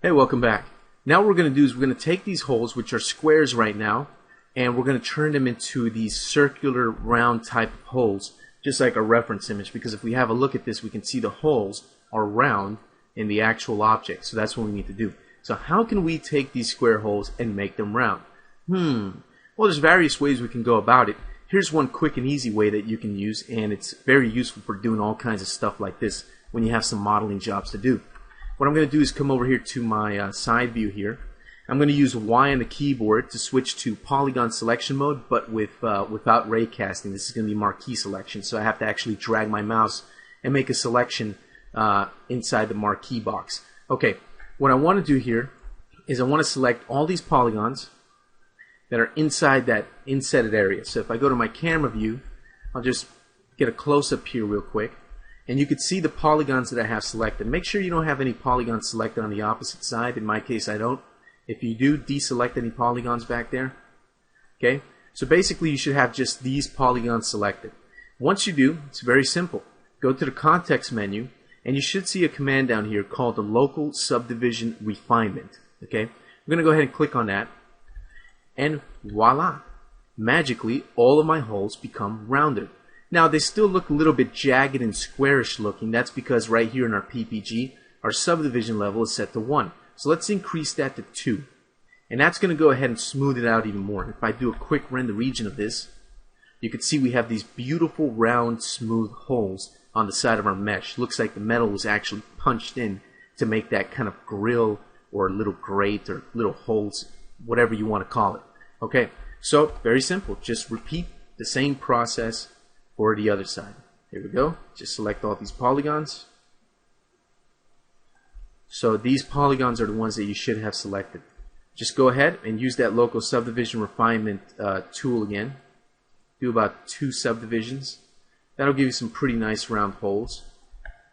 Hey, welcome back. Now what we're going to do is we're going to take these holes, which are squares right now, and we're going to turn them into these circular round type of holes, just like a reference image, because if we have a look at this, we can see the holes are round in the actual object. So that's what we need to do. So how can we take these square holes and make them round? Well, there's various ways we can go about it. Here's one quick and easy way that you can use, and it's very useful for doing all kinds of stuff like this when you have some modeling jobs to do. What I'm going to do is come over here to my side view here. I'm going to use Y on the keyboard to switch to Polygon Selection mode, but without ray casting. This is going to be Marquee Selection, so I have to actually drag my mouse and make a selection inside the marquee box. Okay, what I want to do here is I want to select all these polygons that are inside that insetted area. So if I go to my camera view, I'll just get a close-up here real quick. And you can see the polygons that I have selected. Make sure you don't have any polygons selected on the opposite side. In my case, I don't. If you do, deselect any polygons back there. Okay? So basically, you should have just these polygons selected. Once you do, it's very simple. Go to the context menu, and you should see a command down here called the Local Subdivision Refinement. Okay? We're going to go ahead and click on that. And voila! Magically, all of my holes become rounded. Now, they still look a little bit jagged and squarish looking. That's because right here in our PPG, our subdivision level is set to 1. So let's increase that to 2. And that's going to go ahead and smooth it out even more. If I do a quick render region of this, you can see we have these beautiful round smooth holes on the side of our mesh. Looks like the metal was actually punched in to make that kind of grill or little grate or little holes, whatever you want to call it. Okay, so very simple. Just repeat the same process for the other side. Here we go. Just select all these polygons. So these polygons are the ones that you should have selected. Just go ahead and use that local subdivision refinement tool again. Do about 2 subdivisions. That'll give you some pretty nice round holes.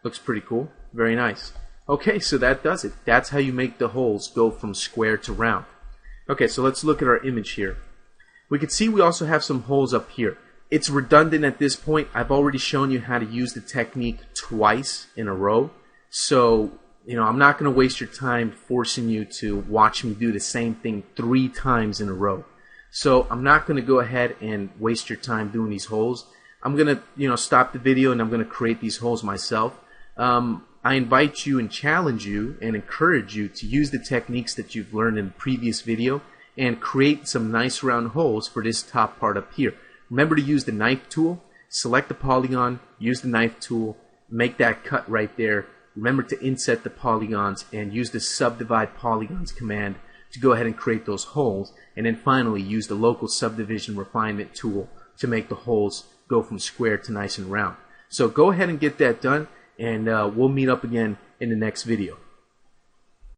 Looks pretty cool. Very nice. Okay, so that does it. That's how you make the holes go from square to round. Okay, so let's look at our image here. We can see we also have some holes up here. It's redundant at this point. I've already shown you how to use the technique twice in a row. So, I'm not going to waste your time forcing you to watch me do the same thing 3 times in a row. So I'm not going to go ahead and waste your time doing these holes. I'm going to, stop the video and I'm going to create these holes myself. I invite you and challenge you and encourage you to use the techniques that you've learned in the previous video and create some nice round holes for this top part up here. Remember to use the knife tool, select the polygon, use the knife tool, make that cut right there. Remember to inset the polygons and use the subdivide polygons command to go ahead and create those holes. And then finally use the local subdivision refinement tool to make the holes go from square to nice and round. So go ahead and get that done, and we'll meet up again in the next video.